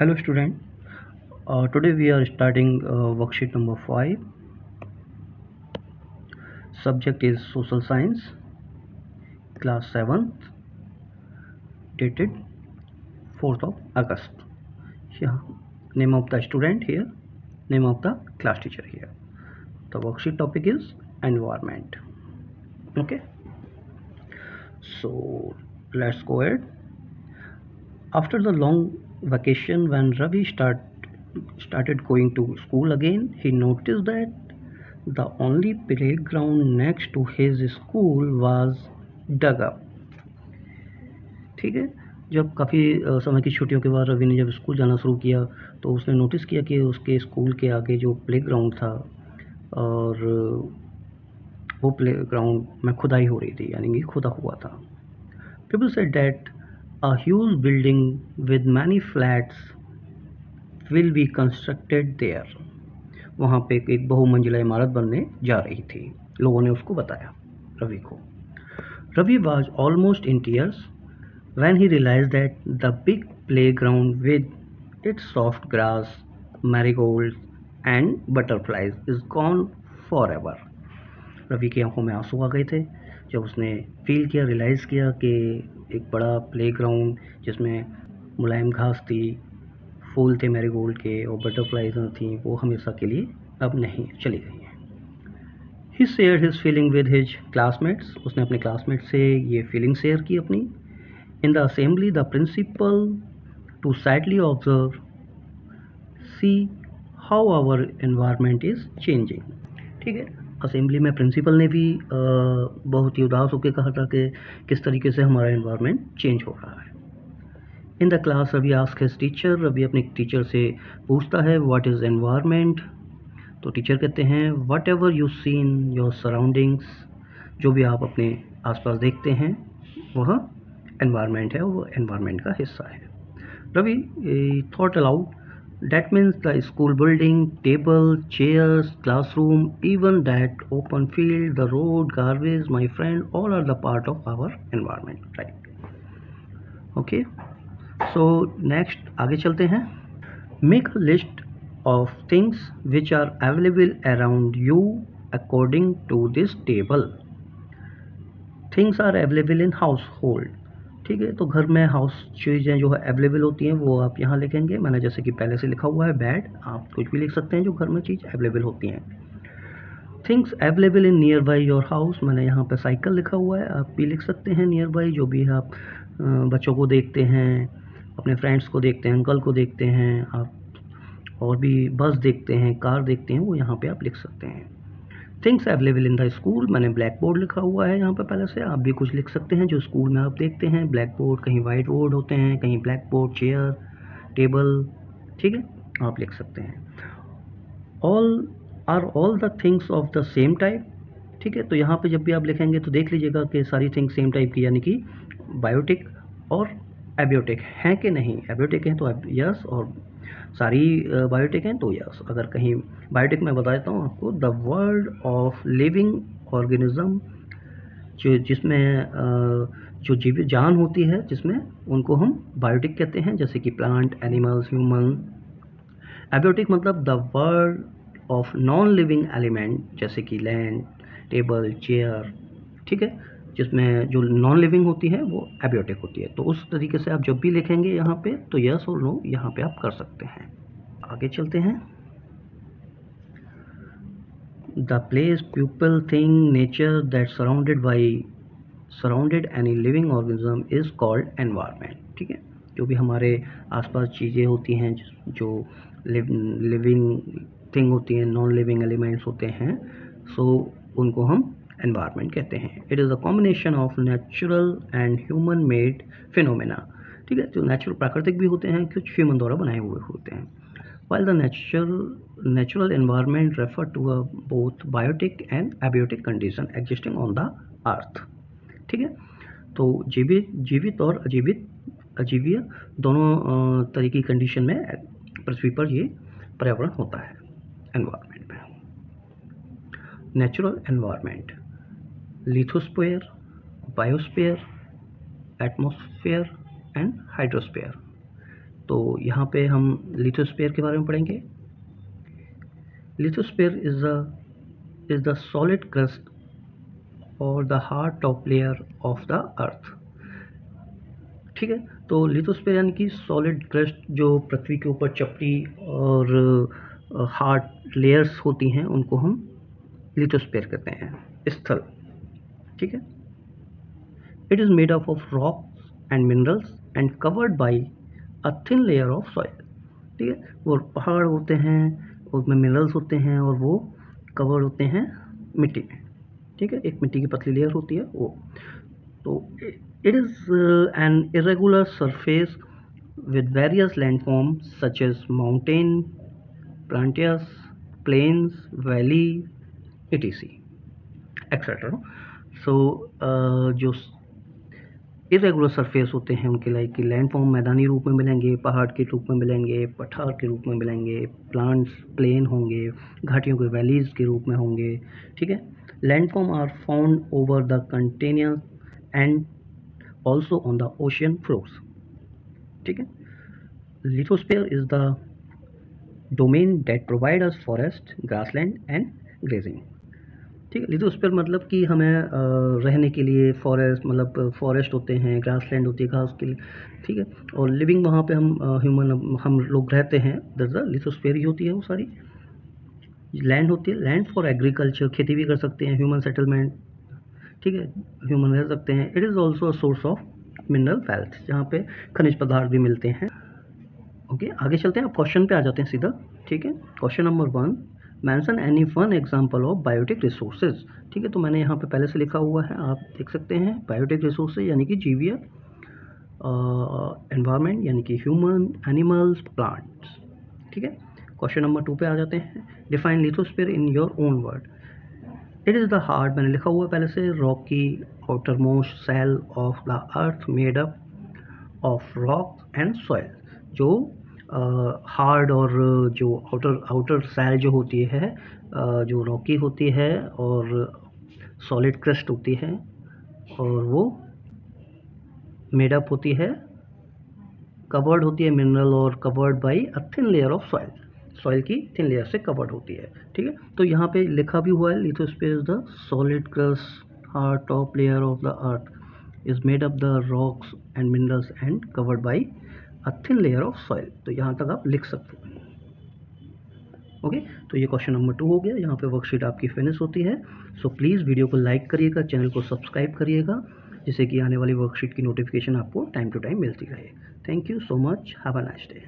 Hello student. Today we are starting worksheet number 5. Subject is social science, class 7th, dated 4th of August. Yeah, name of the student here, name of the class teacher here. The worksheet topic is environment. Okay, so let's go ahead. After the long vacation, when Ravi started going to school again, he noticed that the only playground next to his school was dug up. ठीक है, जब काफ़ी समय की छुट्टियों के बाद रवि ने जब स्कूल जाना शुरू किया तो उसने नोटिस किया कि उसके स्कूल के आगे जो प्लेग्राउंड था और वो प्लेग्राउंड में खुदाई हो रही थी, यानी कि खुदा हुआ था. People said that a huge building with many flats will be constructed there. वहाँ पे एक बहुमंजिला इमारत बनने जा रही थी. लोगों ने उसको बताया रवि को. Ravi was almost in tears when he realized that the big playground with its soft grass, marigolds and butterflies is gone forever. Ravi की आंखों में आंसू आ गए थे जब उसने फील किया, रियलाइज़ किया कि एक बड़ा प्लेग्राउंड जिसमें मुलायम घास थी, फूल थे मैरीगोल्ड के और बटरफ्लाइज थी, वो हमेशा के लिए अब नहीं, चली गई हैं. He shared his feeling with his classmates. उसने अपने क्लासमेट से ये फीलिंग शेयर की अपनी. In the assembly, the principal to sadly observe, see how our environment is changing. ठीक है, असेंबली में प्रिंसिपल ने भी बहुत ही उदास होकर कहा था कि किस तरीके से हमारा एनवायरनमेंट चेंज हो रहा है. In the class Ravi ask his teacher. Ravi अपने टीचर से पूछता है व्हाट इज़ एनवायरनमेंट. तो टीचर कहते हैं whatever you see in your surroundings. जो भी आप अपने आसपास देखते हैं वह एनवायरनमेंट है, वो एनवायरनमेंट का हिस्सा है. Ravi thought aloud. That means the school building, table, chairs, classroom, even that open field, the road, garbage, my friend, all are the part of our environment. Right. Okay, so next आगे चलते हैं. Make a list of things which are available around you according to this table. Things are available in household. ठीक है, तो घर में house चीज़ें जो है अवेलेबल होती हैं वो आप यहाँ लिखेंगे. मैंने जैसे कि पहले से लिखा हुआ है बेड, आप कुछ भी लिख सकते हैं जो घर में चीज़ अवेलेबल होती हैं. Things available in near by your house. मैंने यहाँ पे साइकिल लिखा हुआ है, आप भी लिख सकते हैं नियर बाई. जो भी आप बच्चों को देखते हैं, अपने फ्रेंड्स को देखते हैं, अंकल को देखते हैं, आप और भी बस देखते हैं, कार देखते हैं, वो यहाँ पर आप लिख सकते हैं. Things available in the school. मैंने ब्लैक बोर्ड लिखा हुआ है यहाँ पर पहले से. आप भी कुछ लिख सकते हैं जो स्कूल में आप देखते हैं. ब्लैक बोर्ड, कहीं वाइट बोर्ड होते हैं, कहीं ब्लैक बोर्ड, चेयर, टेबल. ठीक है, आप लिख सकते हैं. All the things of the same type. ठीक है, तो यहाँ पे जब भी आप लिखेंगे तो देख लीजिएगा कि सारी थिंग्स सेम टाइप की, यानी कि बायोटिक और एबियोटिक हैं कि नहीं. एबियोटिक हैं तो यस, और सारी बायोटिक हैं तो यस. अगर कहीं बायोटिक में बता देता हूँ आपको, the world of living organism, जो जिसमें जो जीवित जान होती है जिसमें, उनको हम बायोटिक कहते हैं, जैसे कि प्लांट, एनिमल्स, ह्यूमन. एबियोटिक मतलब the world of non living element, जैसे कि लैंड, टेबल, चेयर. ठीक है, जिसमें जो नॉन लिविंग होती है वो एबियोटिक होती है. तो उस तरीके से आप जब भी लिखेंगे यहाँ पे तो यस और नो यहाँ पे आप कर सकते हैं. आगे चलते हैं. The place, people, thing, nature that surrounded any living organism is called environment. ठीक है, जो भी हमारे आसपास चीज़ें होती हैं जो लिविंग थिंग होती हैं, नॉन लिविंग एलिमेंट्स होते हैं, सो उनको हम एनवायरनमेंट कहते हैं. It is a combination of natural and human made phenomena. ठीक है, जो नेचुरल प्राकृतिक भी होते हैं, कुछ ह्यूमन द्वारा बनाए हुए होते हैं. while the natural environment refer to a both biotic and abiotic condition existing on the earth. ठीक है, तो जीवित और अजीवीय दोनों तरह की कंडीशन में पृथ्वी पर ये पर्यावरण होता है एनवायरनमेंट में. Natural environment, lithosphere, biosphere, atmosphere and hydrosphere. तो यहाँ पे हम लिथोस्फीयर के बारे में पढ़ेंगे। Lithosphere is the solid crust और the hard top layer of the earth. ठीक है, तो लिथोस्फीयर यानी कि सॉलिड क्रस्ट जो पृथ्वी के ऊपर चपटी और हार्ड लेयर्स होती हैं उनको हम लिथोस्फीयर कहते हैं, स्थल। ठीक है, it is made up of rocks and minerals and covered by a thin layer of soil. ठीक है, वो पहाड़ होते हैं, उसमें मिनरल्स होते हैं और वो कवर होते हैं मिट्टी में। ठीक है, एक मिट्टी की पतली लेयर होती है वो। तो it is an irregular surface with various landforms such as mountain, plateaus, plains, valley, etc. etc. So जो इरेगुलर सरफेस होते हैं उनके लाइक कि लैंडफॉर्म मैदानी रूप में मिलेंगे, पहाड़ के रूप में मिलेंगे, पठार के रूप में मिलेंगे, प्लांट्स प्लेन होंगे, घाटियों के वैलीज के रूप में होंगे। ठीक है, landform are found over the container and also on the ocean floors. ठीक है, lithosphere is the domain that provide us forest, grassland and grazing. ठीक है, लिथोस्फीयर मतलब कि हमें रहने के लिए फॉरेस्ट, मतलब फॉरेस्ट होते हैं, ग्रासलैंड होती है घास के लिए। ठीक है, और लिविंग वहाँ पे हम ह्यूमन हम लोग रहते हैं, दैट्स लिथोस्फीयर ही होती है वो सारी। लैंड होती है, लैंड फॉर एग्रीकल्चर, खेती भी कर सकते हैं, ह्यूमन सेटलमेंट। ठीक है, ह्यूमन रह सकते हैं। It is also a source of mineral wealth, जहाँ पे खनिज पदार्थ भी मिलते हैं। ओके, आगे चलते हैं, अब क्वेश्चन पे आ जाते हैं सीधा। ठीक है, question number 1, mention any one example of biotic resources. ठीक है, तो मैंने यहाँ पे पहले से लिखा हुआ है, आप देख सकते हैं। बायोटिक रिसोर्सेज यानी कि जीवीय, एनवायरनमेंट यानी कि ह्यूमन, एनिमल्स, प्लांट्स। ठीक है, क्वेश्चन नंबर 2 पे आ जाते हैं। Define lithosphere in your own word. It is the hard, मैंने लिखा हुआ है पहले से, rocky outermost shell of the earth made up of rock and soil. जो हार्ड और जो आउटर सेल जो होती है, जो रॉकी होती है और सॉलिड क्रस्ट होती है, और वो मेड अप होती है, कवर्ड होती है मिनरल और covered by a thin layer of soil, soil की थिन लेयर से कवर्ड होती है। ठीक है, तो यहाँ पे लिखा भी हुआ है, lithosphere is the solid crust hard top layer of the earth is made up the rocks and minerals and covered by a thin layer of soil. तो यहाँ तक आप लिख सकते हैं। ओके, तो ये क्वेश्चन नंबर 2 हो गया। यहाँ पे वर्कशीट आपकी फिनिश होती है। सो प्लीज़ वीडियो को लाइक करिएगा, चैनल को सब्सक्राइब करिएगा, जिससे कि आने वाली वर्कशीट की नोटिफिकेशन आपको टाइम टू टाइम मिलती रहे। Thank you so much, have a nice day.